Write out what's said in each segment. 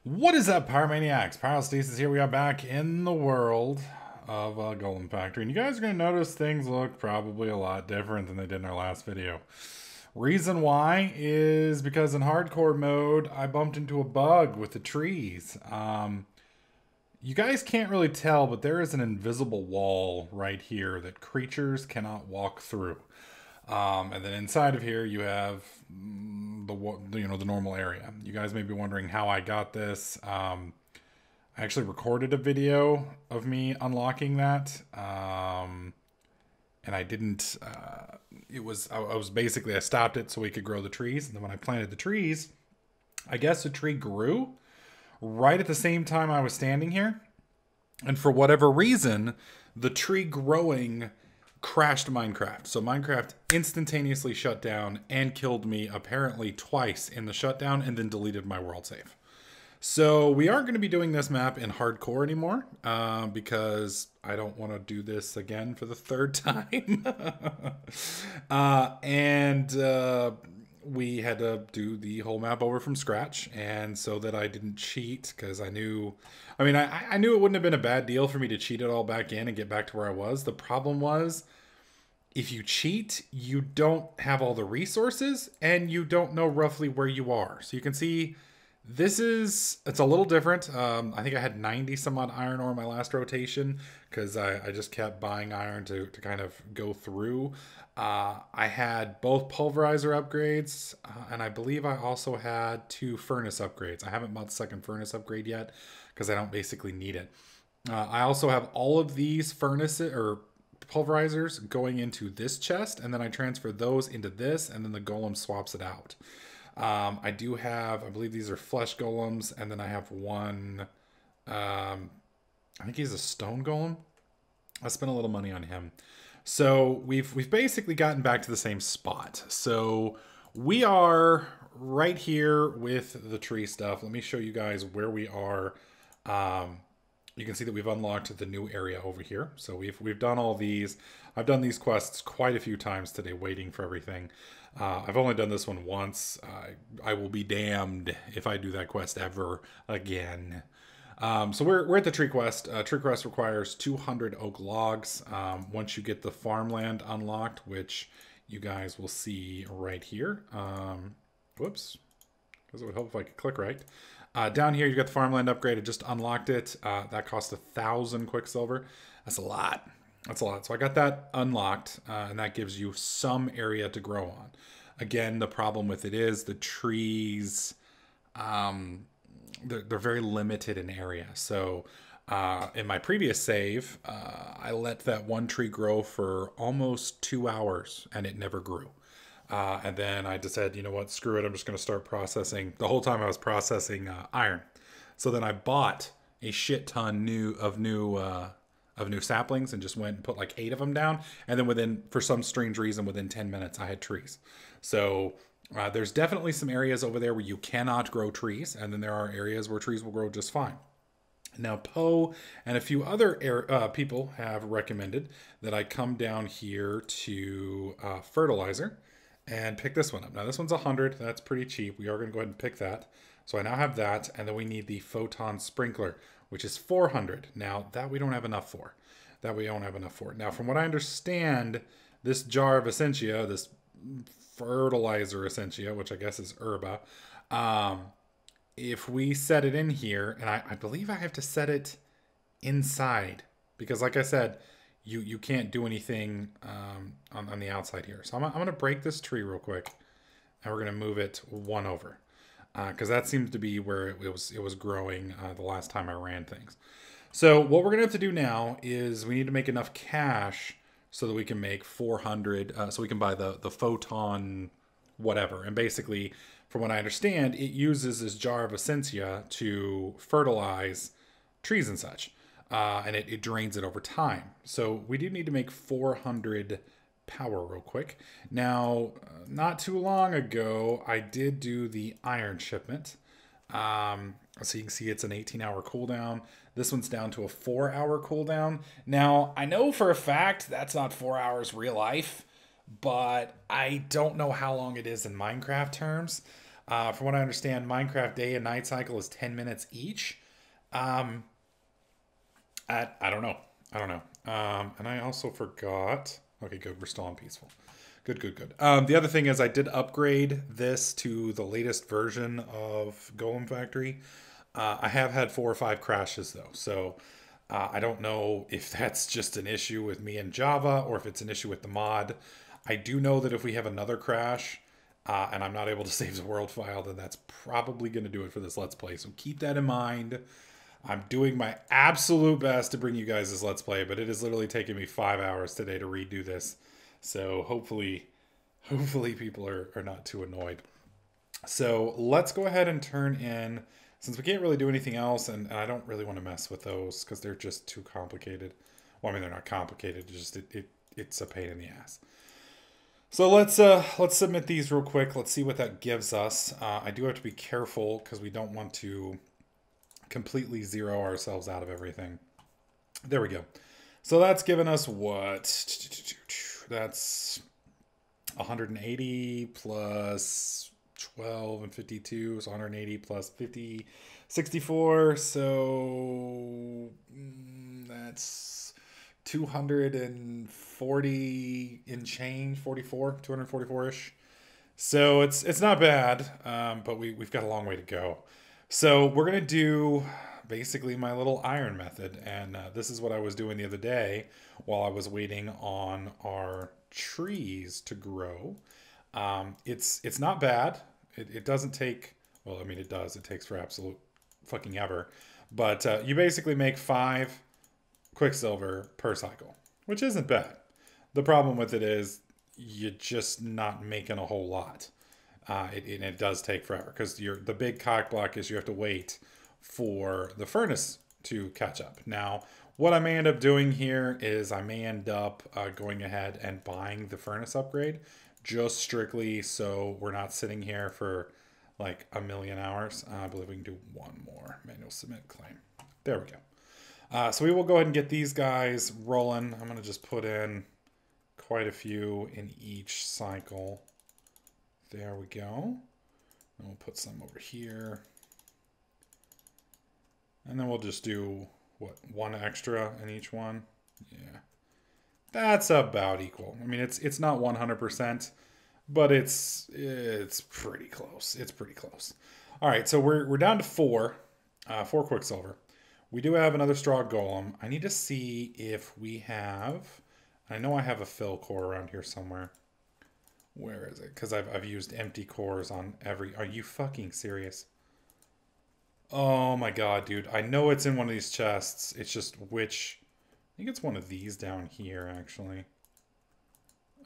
What is up, Pyromaniacs? Pyrostasis here. We are back in the world of Golem Factory. And you guys are going to notice things look probably a lot different than they did in our last video. Reason why is because in hardcore mode, I bumped into a bug with the trees. You guys can't really tell, but there is an invisible wall right here that creatures cannot walk through. And then inside of here, you have the normal area. You guys may be wondering how I got this. I actually recorded a video of me unlocking that, and I didn't. I was basically, I stopped it so we could grow the trees, and then when I planted the trees, I guess the tree grew right at the same time I was standing here, and for whatever reason, the tree growing crashed Minecraft. So Minecraft instantaneously shut down and killed me apparently twice in the shutdown and then deleted my world save. So we aren't going to be doing this map in hardcore anymore because I don't want to do this again for the third time. We had to do the whole map over from scratch, and so that I didn't cheat, because I knew it wouldn't have been a bad deal for me to cheat it all back in and get back to where I was. The problem was, if you cheat, you don't have all the resources and you don't know roughly where you are. So you can see it's a little different. I think I had 90 some odd iron ore in my last rotation because I just kept buying iron to kind of go through. I had both pulverizer upgrades, and I believe I also had 2 furnace upgrades. I haven't bought the second furnace upgrade yet because I don't basically need it. I also have all of these furnaces or pulverizers going into this chest, and then I transfer those into this, and then the golem swaps it out. I do have, I believe these are flesh golems, and then I have one, I think he's a stone golem. I spent a little money on him. So we've basically gotten back to the same spot. So we are right here with the tree stuff. Let me show you guys where we are. You can see that we've unlocked the new area over here. So we've done all these. I've done these quests quite a few times today, waiting for everything. I've only done this one once. I will be damned if I do that quest ever again. So we're at the tree quest. Tree quest requires 200 oak logs. Once you get the farmland unlocked, which you guys will see right here. Whoops, because it would help if I could click right. Down here, you got the farmland upgrade. I just unlocked it. That cost 1,000 quicksilver. That's a lot. That's a lot. So I got that unlocked, and that gives you some area to grow on. Again, the problem with it is the trees, they're very limited in area. So in my previous save, I let that one tree grow for almost 2 hours, and it never grew. And then I decided, you know what, screw it. I'm just going to start processing. The whole time I was processing iron. So then I bought a shit ton of new saplings and just went and put like 8 of them down. And then for some strange reason, within 10 minutes, I had trees. So there's definitely some areas over there where you cannot grow trees. And then there are areas where trees will grow just fine. Now, Poe and a few other people have recommended that I come down here to fertilizer and pick this one up. Now, this one's 100. That's pretty cheap. We are going to go ahead and pick that. So I now have that. And then we need the photon sprinkler, which is 400. Now, that we don't have enough for. Now, from what I understand, this jar of Essentia, this fertilizer Essentia, which I guess is herba, if we set it in here, and I believe I have to set it inside, because like I said, you can't do anything on the outside here. So I'm going to break this tree real quick, and we're going to move it 1 over. Because that seems to be where it was growing the last time I ran things. So what we're going to have to do now is we need to make enough cash so that we can make 400, so we can buy the photon whatever. And basically, from what I understand, it uses this jar of Essentia to fertilize trees and such. And it drains it over time. So we do need to make 400 power real quick. Now, not too long ago, I did do the iron shipment. So you can see it's an 18-hour cooldown. This one's down to a 4-hour cooldown. Now, I know for a fact that's not 4 hours real life, but I don't know how long it is in Minecraft terms. From what I understand, Minecraft day and night cycle is 10 minutes each. Um, I don't know. I don't know. And I also forgot. Okay, good. We're still on peaceful. Good, good, good. The other thing is I did upgrade this to the latest version of Golem Factory. I have had 4 or 5 crashes though, so I don't know if that's just an issue with me in Java or if it's an issue with the mod. I do know that if we have another crash and I'm not able to save the world file, then that's probably going to do it for this Let's Play. So keep that in mind. I'm doing my absolute best to bring you guys this Let's Play, but it is literally taking me 5 hours today to redo this. So hopefully people are not too annoyed. So let's go ahead and turn in, since we can't really do anything else, and I don't really want to mess with those because they're just too complicated. Well, I mean, they're not complicated, it's a pain in the ass. So let's submit these real quick. Let's see what that gives us. I do have to be careful because we don't want to completely zero ourselves out of everything. There we go. So that's given us what? That's 180 plus 12 and 52. So 180 plus 50, 64. So that's 240 in change, 44, 244-ish. So it's not bad, but we've got a long way to go. So we're going to do basically my little iron method. And this is what I was doing the other day while I was waiting on our trees to grow. It's not bad. It doesn't take, well, I mean, it does. It takes for absolute fucking ever. But you basically make 5 quicksilver per cycle, which isn't bad. The problem with it is you're just not making a whole lot. It does take forever because the big cock block is you have to wait for the furnace to catch up. Now, what I may end up doing here is I may end up going ahead and buying the furnace upgrade just strictly so we're not sitting here for like a million hours. I believe we can do one more manual submit claim. There we go. So we will go ahead and get these guys rolling. I'm going to just put in quite a few in each cycle. There we go. And we'll put some over here. And then we'll just do, what, 1 extra in each one? Yeah. That's about equal. I mean, it's not 100%, but it's pretty close. It's pretty close. All right, so we're down to 4 quicksilver. We do have another straw golem. I need to see if we have, I know I have a fill core around here somewhere. Where is it? Because I've used empty cores on every... Are you fucking serious? Oh my god, dude. I know it's in one of these chests. It's just which... I think it's one of these down here, actually.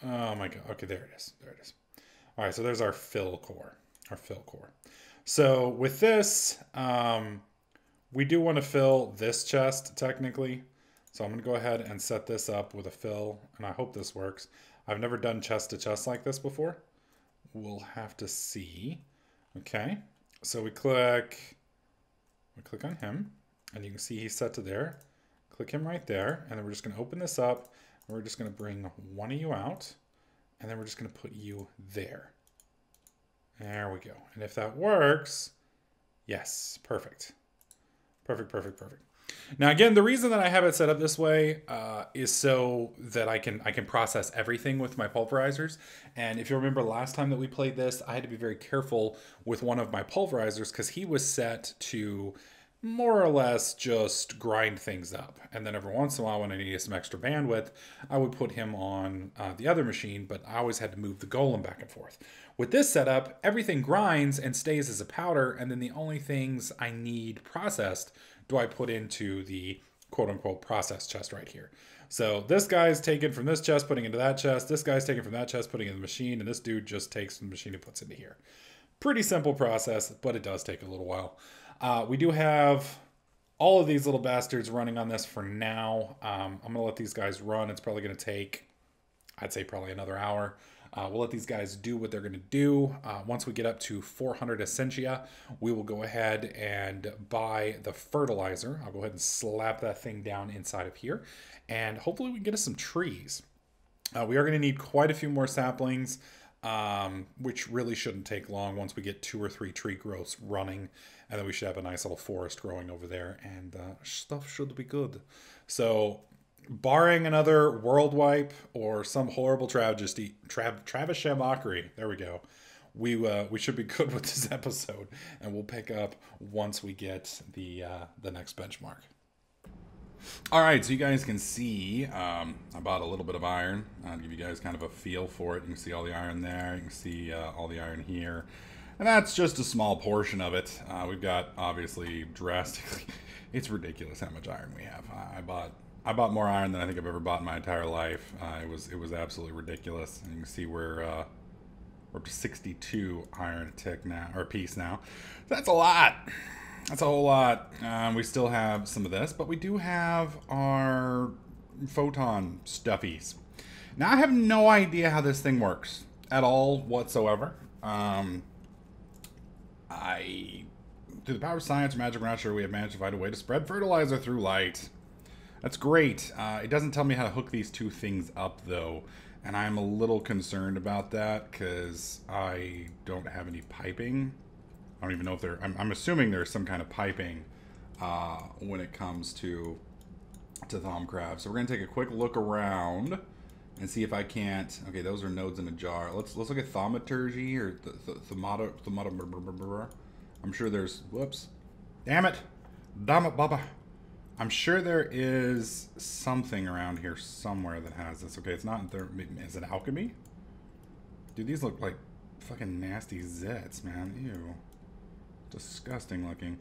Oh my god. Okay, there it is. There it is. Alright, so there's our fill core. Our fill core. So with this, we do want to fill this chest, technically. So I'm going to go ahead and set this up with a fill, and I hope this works. I've never done chest to chest like this before. We'll have to see. Okay, so we click on him, and you can see he's set to there. Click him right there, and then we're just going to open this up, and we're just going to bring one of you out, and then we're just going to put you there. There we go. And if that works, yes, perfect. Perfect, perfect, perfect. Now, again, the reason that I have it set up this way is so that I can process everything with my pulverizers. And if you remember last time that we played this, I had to be very careful with one of my pulverizers because he was set to more or less just grind things up. And then every once in a while when I needed some extra bandwidth, I would put him on the other machine, but I always had to move the golem back and forth. With this setup, everything grinds and stays as a powder, and then the only things I need processed do I put into the quote-unquote process chest right here. So this guy's taken from this chest, putting into that chest. This guy's taken from that chest, putting in the machine. And this dude just takes from the machine and puts into here. Pretty simple process, but it does take a little while. We do have all of these little bastards running on this for now. I'm going to let these guys run. It's probably going to take, I'd say, probably another hour. We'll let these guys do what they're going to do. Once we get up to 400 Essentia, we will go ahead and buy the fertilizer. I'll go ahead and slap that thing down inside of here. And hopefully we can get us some trees. We are going to need quite a few more saplings. which really shouldn't take long once we get 2 or 3 tree growths running, and then we should have a nice little forest growing over there, and stuff should be good. So, barring another world wipe or some horrible tragedy, Travis mockery, there we go. We should be good with this episode, and we'll pick up once we get the next benchmark. All right, so you guys can see I bought a little bit of iron. I'll give you guys kind of a feel for it. You can see all the iron there. You can see all the iron here. And that's just a small portion of it. We've got, obviously, drastically... It's ridiculous how much iron we have. I bought more iron than I think I've ever bought in my entire life. It was absolutely ridiculous. And you can see we're up to 62 iron a tick now, or a piece now. That's a lot. That's a whole lot. We still have some of this, but we do have our photon stuffies. Now, I have no idea how this thing works at all whatsoever. Through the power of science or magic, we're not sure we have managed to find a way to spread fertilizer through light. That's great. It doesn't tell me how to hook these two things up, though. And I'm a little concerned about that because I don't have any piping. I don't even know if there... I'm assuming there's some kind of piping when it comes to Thaumcraft. So we're going to take a quick look around and see if I can't... Okay, those are nodes in a jar. Let's look at thaumaturgy or thaumaturgy. I'm sure there's... Whoops. Damn it. Damn it, Baba. I'm sure there is something around here somewhere that has this. Okay, it's not... Is it alchemy? Dude, these look like fucking nasty zits, man. Ew. Disgusting looking.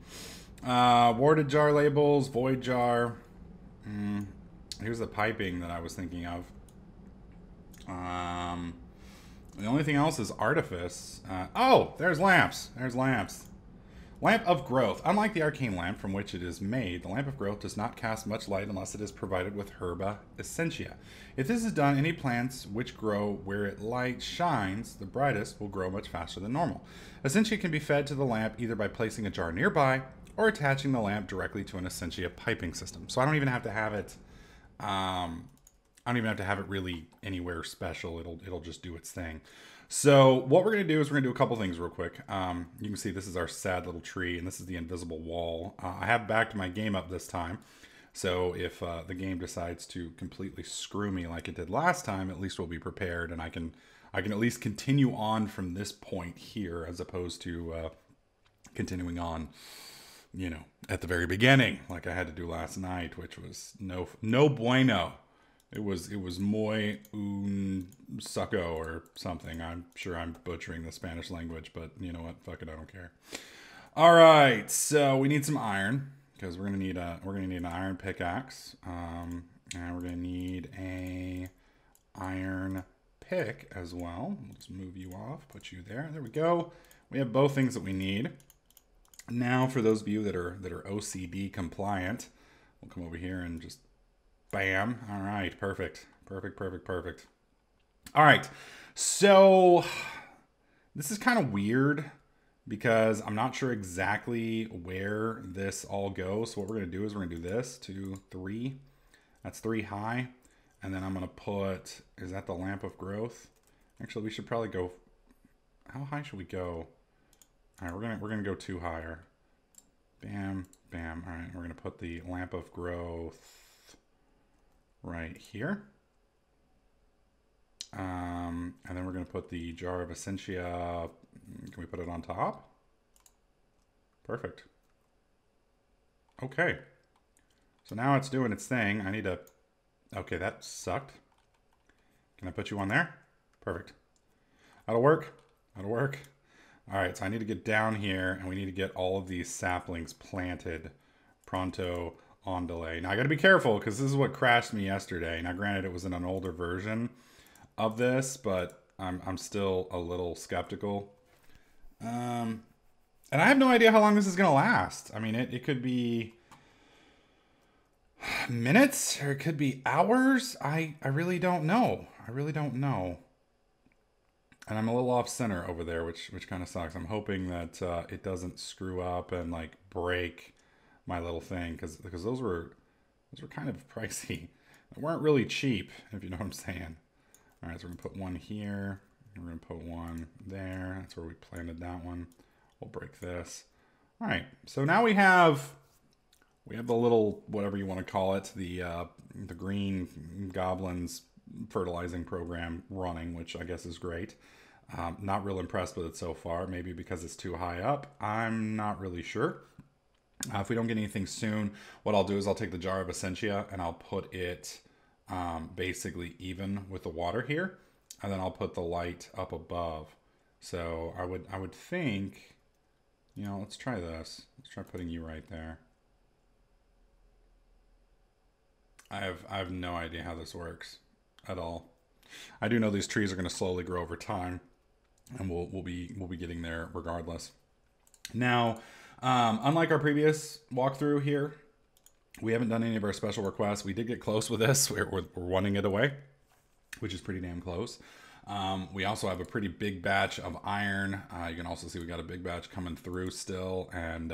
Warded jar labels, void jar. Here's the piping that I was thinking of. The only thing else is artifice. Oh, there's lamps. There's lamps. Lamp of growth. Unlike the arcane lamp from which it is made, the lamp of growth does not cast much light unless it is provided with herba essentia. If this is done, any plants which grow where it light shines the brightest will grow much faster than normal. Essentia can be fed to the lamp either by placing a jar nearby or attaching the lamp directly to an essentia piping system. So I don't even have to have it. I don't even have to have it really anywhere special. It'll just do its thing. So what we're going to do is we're going to do a couple things real quick. You can see this is our sad little tree, and this is the invisible wall. I have backed my game up this time. So if the game decides to completely screw me like it did last time, at least we'll be prepared, and I can at least continue on from this point here as opposed to continuing on, you know, at the very beginning like I had to do last night, which was no bueno. It was muy un suco or something. I'm sure I'm butchering the Spanish language, but you know what? Fuck it, I don't care. All right, so we need some iron because we're gonna need an iron pickaxe, and we're gonna need a iron pick as well. Let's move you off, put you there. There we go. We have both things that we need. Now, for those of you that are OCD compliant, we'll come over here and just. Bam. All right. Perfect. Perfect. Perfect. Perfect. All right. So this is kind of weird because I'm not sure exactly where this all goes. So what we're going to do is we're going to do this. 2, 3. That's 3 high. And then I'm going to put, is that the lamp of growth? Actually, we should probably go, how high should we go? All right. We're going to go 2 higher. Bam. Bam. All right. We're going to put the lamp of growth right here. And then we're going to put the jar of essentia. Can we put it on top? Perfect. Okay. So now it's doing its thing. I need to... Okay, that sucked. Can I put you on there? Perfect. That'll work. That'll work. All right, so I need to get down here, and we need to get all of these saplings planted pronto on delay. Now I got to be careful because this is what crashed me yesterday. Now granted it was in an older version of this, but I'm still a little skeptical. And I have no idea how long this is going to last. I mean, it could be minutes or it could be hours. I really don't know. I really don't know. And I'm a little off center over there, which kind of sucks. I'm hoping that it doesn't screw up and like break my little thing, because those were kind of pricey. They weren't really cheap, if you know what I'm saying. All right, so we're gonna put one here. We're going to put one there. That's where we planted that one. We'll break this. All right. So now we have the little, whatever you want to call it, the green goblins fertilizing program running, which I guess is great. Not real impressed with it so far. Maybe because it's too high up. I'm not really sure. If we don't get anything soon, what I'll do is I'll take the jar of Essentia and I'll put it basically even with the water here. And then I'll put the light up above. So I would think, you know, let's try this. Let's try putting you right there. I have no idea how this works at all. I do know these trees are going to slowly grow over time, and we'll be getting there regardless. Now, unlike our previous walkthrough here, we haven't done any of our special requests. We did get close with this. We're wanting it away, which is pretty damn close. We also have a pretty big batch of iron. You can also see we got a big batch coming through still, and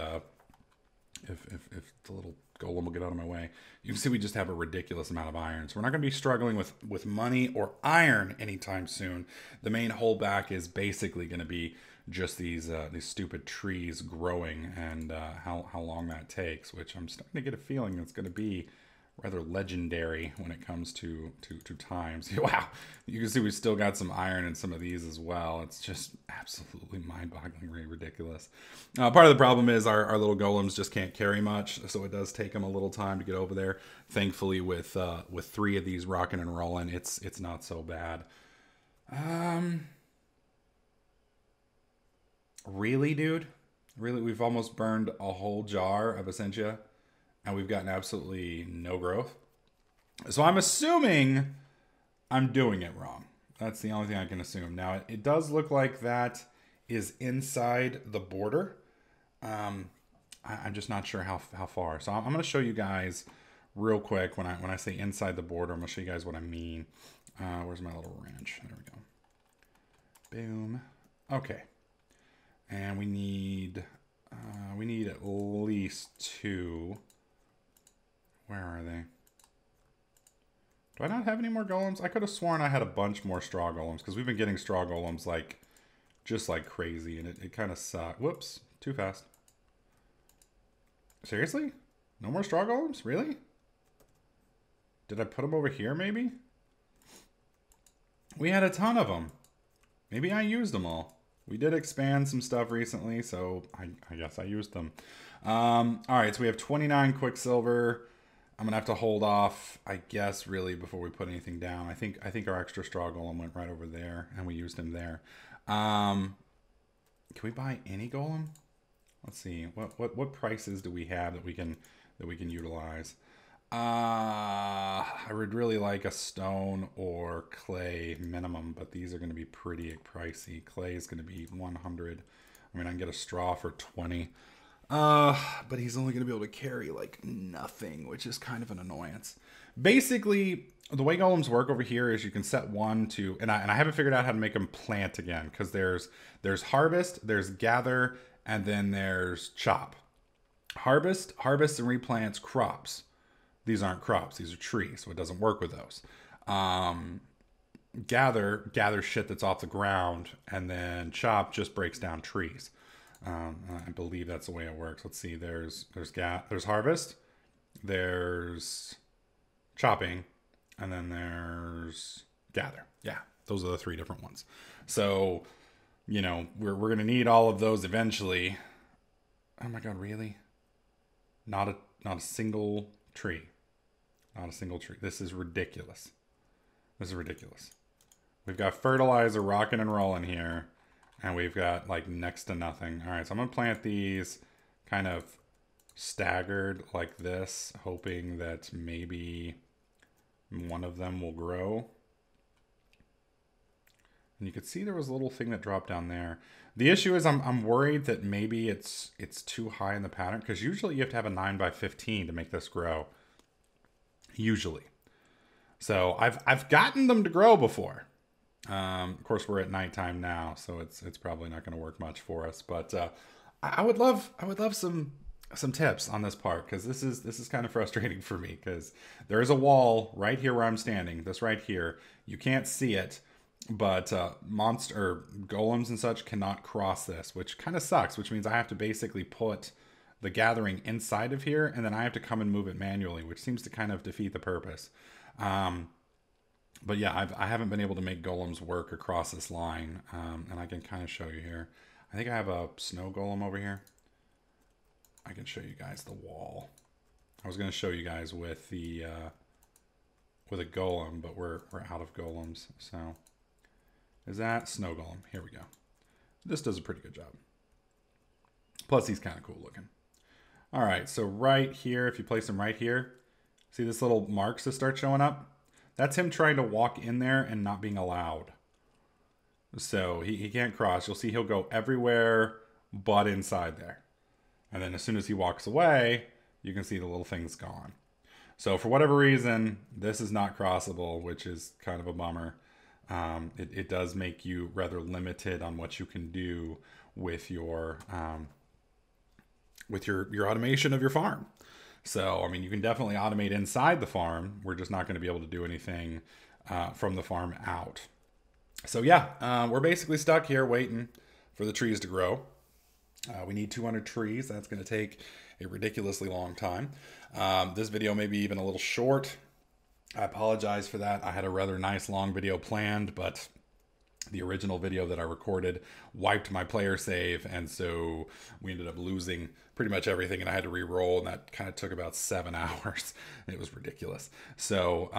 if the little golem will get out of my way, you can see we just have a ridiculous amount of iron. So we're not going to be struggling with money or iron anytime soon. The main holdback is basically going to be just these stupid trees growing and how long that takes, which I'm starting to get a feeling it's going to be rather legendary when it comes to times. Wow, you can see we still got some iron in some of these as well. It's just absolutely mind-bogglingly ridiculous. Part of the problem is our little golems just can't carry much, so it does take them a little time to get over there. Thankfully, with 3 of these rocking and rolling, it's not so bad. Really, dude? Really, we've almost burned a whole jar of Essentia, and we've gotten absolutely no growth. So I'm assuming I'm doing it wrong. That's the only thing I can assume. Now, it does look like that is inside the border. I'm just not sure how far. So I'm going to show you guys real quick when I say inside the border. I'm going to show you guys what I mean. Where's my little wrench? There we go. Boom. Okay. And we need at least 2. Where are they? Do I not have any more golems? I could have sworn I had a bunch more straw golems because we've been getting straw golems just like crazy, and it kind of sucks. Whoops, too fast. Seriously? No more straw golems? Really? Did I put them over here maybe? We had a ton of them. Maybe I used them all. We did expand some stuff recently, so I guess I used them. All right, so we have 29 Quicksilver. I'm going to have to hold off, I guess, really, before we put anything down. I think our extra straw golem went right over there, and we used him there. Can we buy any golem? Let's see. What prices do we have that we can utilize? I would really like a stone or clay minimum, but these are going to be pretty pricey. Clay is going to be 100. I mean, I can get a straw for 20. But he's only going to be able to carry like nothing, which is kind of an annoyance. Basically, the way golems work over here is you can set one to, and I haven't figured out how to make them plant again, because there's harvest, there's gather, and then there's chop. Harvest and replants crops. These aren't crops, these are trees, so it doesn't work with those. Gather shit that's off the ground, and then chop just breaks down trees. I believe that's the way it works. Let's see. There's harvest, there's chopping, and then there's gather. Yeah, those are the 3 different ones. So, you know, we're gonna need all of those eventually. Oh my god, really? Not a single tree. Not a single tree. This is ridiculous. This is ridiculous. We've got fertilizer rocking and rolling here. And we've got like next to nothing. All right, so I'm going to plant these kind of staggered like this, hoping that maybe one of them will grow. And you could see there was a little thing that dropped down there. The issue is I'm worried that maybe it's too high in the pattern, because usually you have to have a 9x15 to make this grow. Usually. So I've gotten them to grow before. Of course, we're at nighttime now, so it's probably not going to work much for us. But I would love some tips on this part, because this is kind of frustrating for me, because there is a wall right here where I'm standing. This right here, you can't see it, But monster golems and such cannot cross this, which kind of sucks, which means I have to basically put the gathering inside of here, and then I have to come and move it manually, which seems to kind of defeat the purpose. But yeah, I haven't been able to make golems work across this line, and I can kind of show you here. I think I have a snow golem over here. I can show you guys the wall. I was going to show you guys with the with a golem, but we're out of golems. So is that snow golem? Here we go. This does a pretty good job. Plus he's kind of cool looking. All right, so right here, if you place him right here, see this little marks that start showing up? That's him trying to walk in there and not being allowed. So he can't cross. You'll see he'll go everywhere but inside there. And then as soon as he walks away, you can see the little thing's gone. So for whatever reason, this is not crossable, which is kind of a bummer. It does make you rather limited on what you can do with your automation of your farm. So, I mean, you can definitely automate inside the farm. We're just not going to be able to do anything from the farm out. So yeah, we're basically stuck here waiting for the trees to grow. We need 200 trees. That's going to take a ridiculously long time. This video may be even a little short. I apologize for that. I had a rather nice long video planned, but the original video that I recorded wiped my player save, and so we ended up losing pretty much everything, and I had to re-roll, and that kind of took about 7 hours. It was ridiculous. So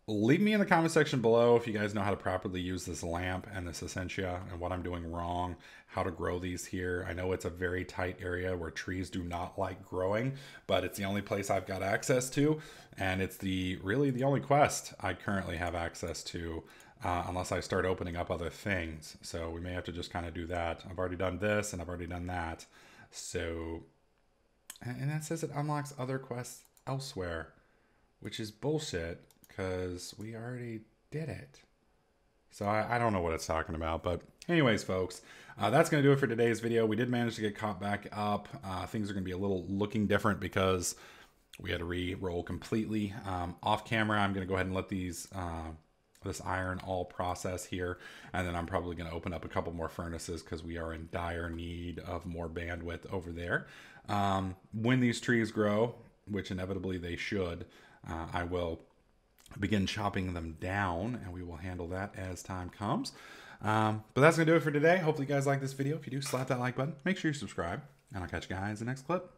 leave me in the comment section below if you guys know how to properly use this lamp and this essentia and what I'm doing wrong, how to grow these here. I know it's a very tight area where trees do not like growing, but it's the only place I've got access to, and it's really the only quest I currently have access to, unless I start opening up other things. So we may have to just kind of do that. I've already done this and I've already done that. So, and that says it unlocks other quests elsewhere, which is bullshit because we already did it. So I don't know what it's talking about, but anyways, folks, that's going to do it for today's video. We did manage to get caught back up. Things are going to be a little looking different because we had to re-roll completely. Off camera, I'm going to go ahead and let these this iron all process here, and then I'm probably going to open up a couple more furnaces because we are in dire need of more bandwidth over there. When these trees grow, which inevitably they should, I will begin chopping them down, and we will handle that as time comes. But that's going to do it for today. Hopefully you guys like this video. If you do, slap that like button. Make sure you subscribe, and I'll catch you guys in the next clip.